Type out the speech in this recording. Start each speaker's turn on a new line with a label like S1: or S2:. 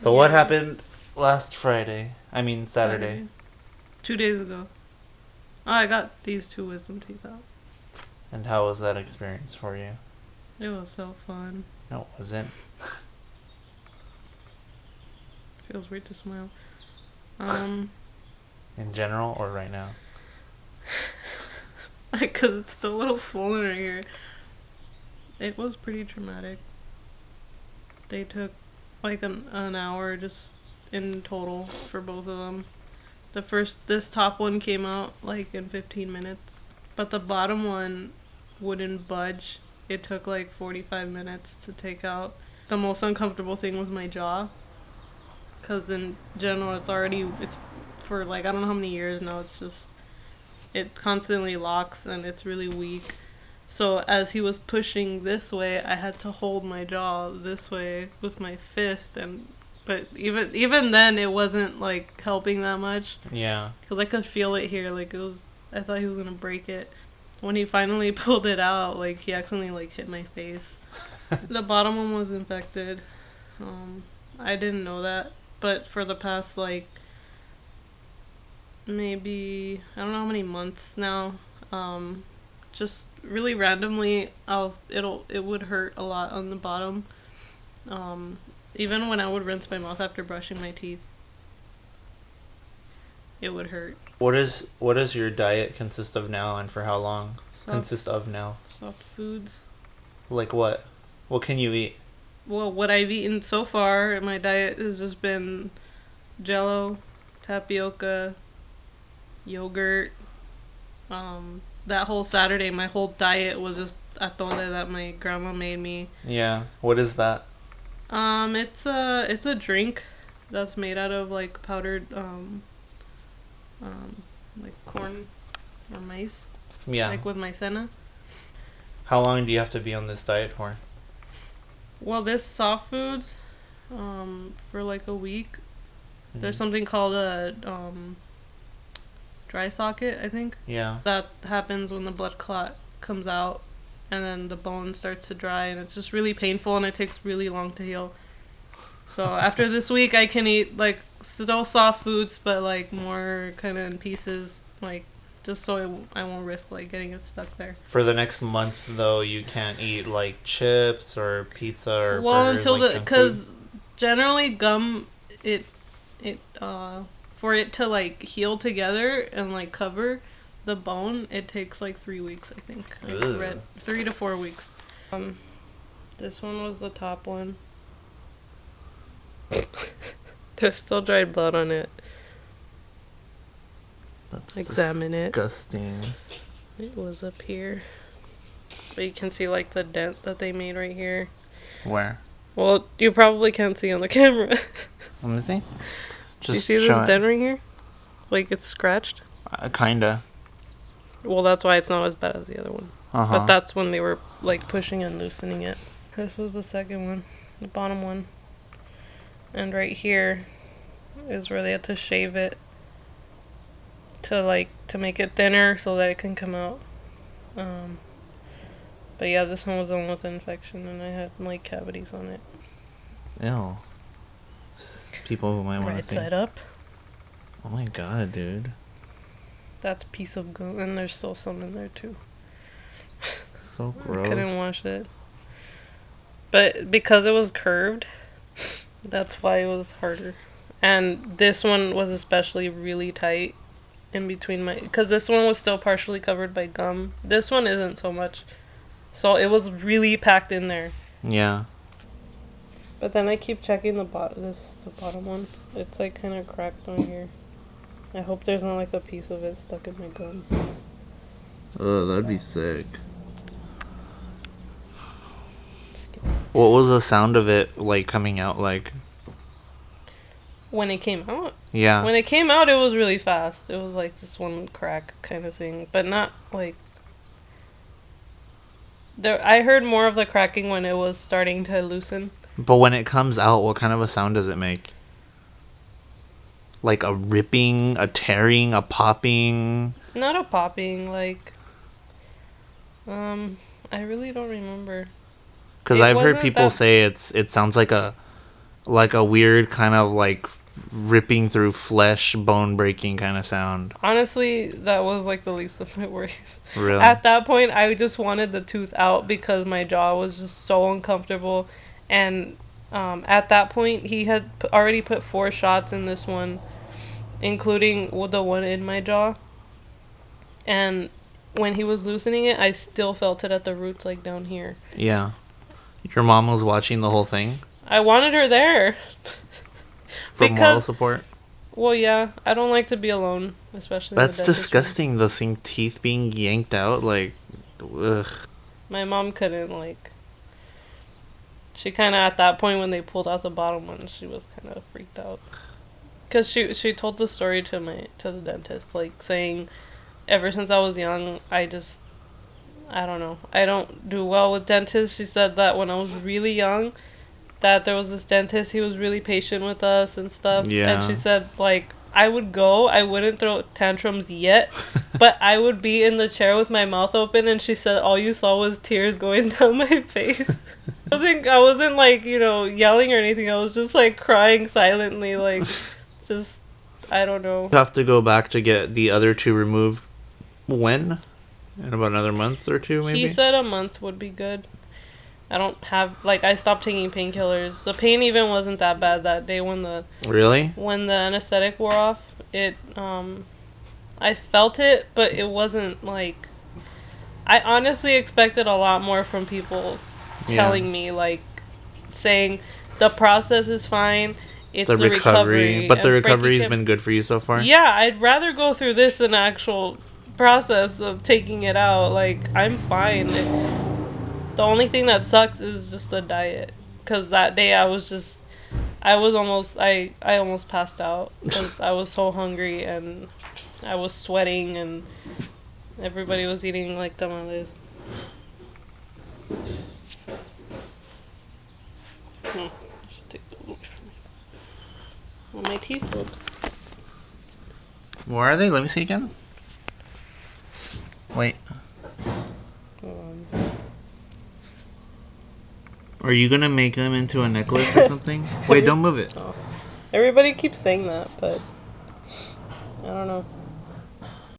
S1: So what happened last Friday? I mean Saturday.
S2: 2 days ago. Oh, I got these 2 wisdom teeth out.
S1: And how was that experience for you?
S2: It was so fun.
S1: No, it wasn't.
S2: Feels weird to smile.
S1: In general or right now?
S2: Because it's still a little swollen right here. It was pretty traumatic. They took like an hour just in total for both of them. This top one came out like in 15 minutes, but the bottom one wouldn't budge. It took like 45 minutes to take out. The most uncomfortable thing was my jaw, because in general it's for like I don't know how many years now, it constantly locks and it's really weak. So as he was pushing this way, I had to hold my jaw this way with my fist, but even then it wasn't like helping that much.
S1: Yeah.
S2: Because I could feel it here, like I thought he was gonna break it. When he finally pulled it out, like he accidentally like hit my face. The bottom one was infected. I didn't know that, but for the past like maybe I don't know how many months now, just really randomly, it would hurt a lot on the bottom. Even when I would rinse my mouth after brushing my teeth, it would hurt.
S1: What does your diet consist of now, and for how long?
S2: Soft foods.
S1: Like what? What can you eat?
S2: Well, what I've eaten so far, my diet has just been Jello, tapioca, yogurt. That whole Saturday, my whole diet was just atole that my grandma made me.
S1: Yeah. What is that?
S2: It's a drink that's made out of like powdered like corn or maize.
S1: Yeah.
S2: Like with maicena.
S1: How long do you have to be on this diet for?
S2: Well, this soft foods, for like a week. Mm-hmm. There's something called a dry socket, I think.
S1: Yeah.
S2: That happens when the blood clot comes out, and then the bone starts to dry, and it's just really painful, and it takes really long to heal. So after this week, I can eat like still soft foods, but like more kind of in pieces, like just so I won't risk like getting it stuck there.
S1: For the next month, though, you can't eat like chips or pizza or
S2: well
S1: burgers,
S2: until
S1: like
S2: because generally gum it for it to like heal together and like cover the bone, it takes like 3 weeks, I think. I read 3 to 4 weeks. This one was the top one. There's still dried blood on it.
S1: That's
S2: Examine
S1: disgusting.
S2: It was up here. But you can see like the dent that they made right here.
S1: Where?
S2: Well, you probably can't see on the camera.
S1: Let me see.
S2: Do you see this dent right here? Like it's scratched?
S1: Kinda.
S2: Well, that's why it's not as bad as the other one.
S1: Uh-huh.
S2: But that's when they were like pushing and loosening it. This was the second one, the bottom one. And right here is where they had to shave it to make it thinner so that it can come out. But yeah, this one was the one with infection, and I had like cavities on it.
S1: Ew. People who might want to
S2: Right
S1: think.
S2: side up.
S1: Oh my god, dude.
S2: That's a piece of gum, and there's still some in there too.
S1: So gross.
S2: I couldn't wash it. But because it was curved, that's why it was harder. And this one was especially really tight in between because this one was still partially covered by gum. This one isn't so much. So it was really packed in there.
S1: Yeah.
S2: But then I keep checking the bottom one. It's like kind of cracked on here. I hope there's not like a piece of it stuck in my gum.
S1: Oh, that'd be sick. What was the sound of it like coming out like?
S2: When it came out?
S1: Yeah.
S2: When it came out, it was really fast. It was like just one crack kind of thing. But not like... I heard more of the cracking when it was starting to loosen.
S1: But when it comes out, what kind of a sound does it make? Like a ripping, a tearing, a popping?
S2: Not a popping, like... I really don't remember.
S1: Because I've heard people say it sounds like a like a weird kind of like ripping through flesh, bone breaking kind of sound.
S2: Honestly, that was like the least of my worries.
S1: Really?
S2: At that point, I just wanted the tooth out because my jaw was just so uncomfortable. And at that point, he had already put 4 shots in this one, including the one in my jaw. And when he was loosening it, I still felt it at the roots, like down here.
S1: Yeah. Your mom was watching the whole thing
S2: I wanted her there.
S1: for moral support.
S2: Well, yeah, I don't like to be alone, especially in the
S1: That's
S2: dentistry.
S1: disgusting. Those thing teeth being yanked out, like, ugh.
S2: My mom couldn't, like. She kind of, at that point when they pulled out the bottom one, she was kind of freaked out. Because she told the story to the dentist, like, saying, ever since I was young, I don't know, I don't do well with dentists. She said that when I was really young, that there was this dentist, he was really patient with us and stuff.
S1: Yeah.
S2: And she said, like, I would go, I wouldn't throw tantrums yet, but I would be in the chair with my mouth open, and she said all you saw was tears going down my face. I wasn't like, yelling or anything. I was just like crying silently, like, just, I don't know.
S1: You have to go back to get the other 2 removed. When? In about another month or 2, maybe?
S2: He said a month would be good. I don't have, like, I stopped taking painkillers. The pain even wasn't that bad that day
S1: Really?
S2: when the anesthetic wore off. I felt it, but it wasn't like, I honestly expected a lot more from people telling me, like, saying the process is fine, it's the recovery.
S1: But the recovery's been good for you so far?
S2: Yeah, I'd rather go through this than actual process of taking it out. Like, I'm fine. The only thing that sucks is just the diet. Because that day I almost passed out because I was so hungry and I was sweating and everybody was eating like tamales. I should take the away from me. Well, my T-slips.
S1: Where are they? Let me see again. Wait.
S2: Hold on.
S1: Are you gonna make them into a necklace or something? Wait, don't move it.
S2: Oh. Everybody keeps saying that, but I don't know.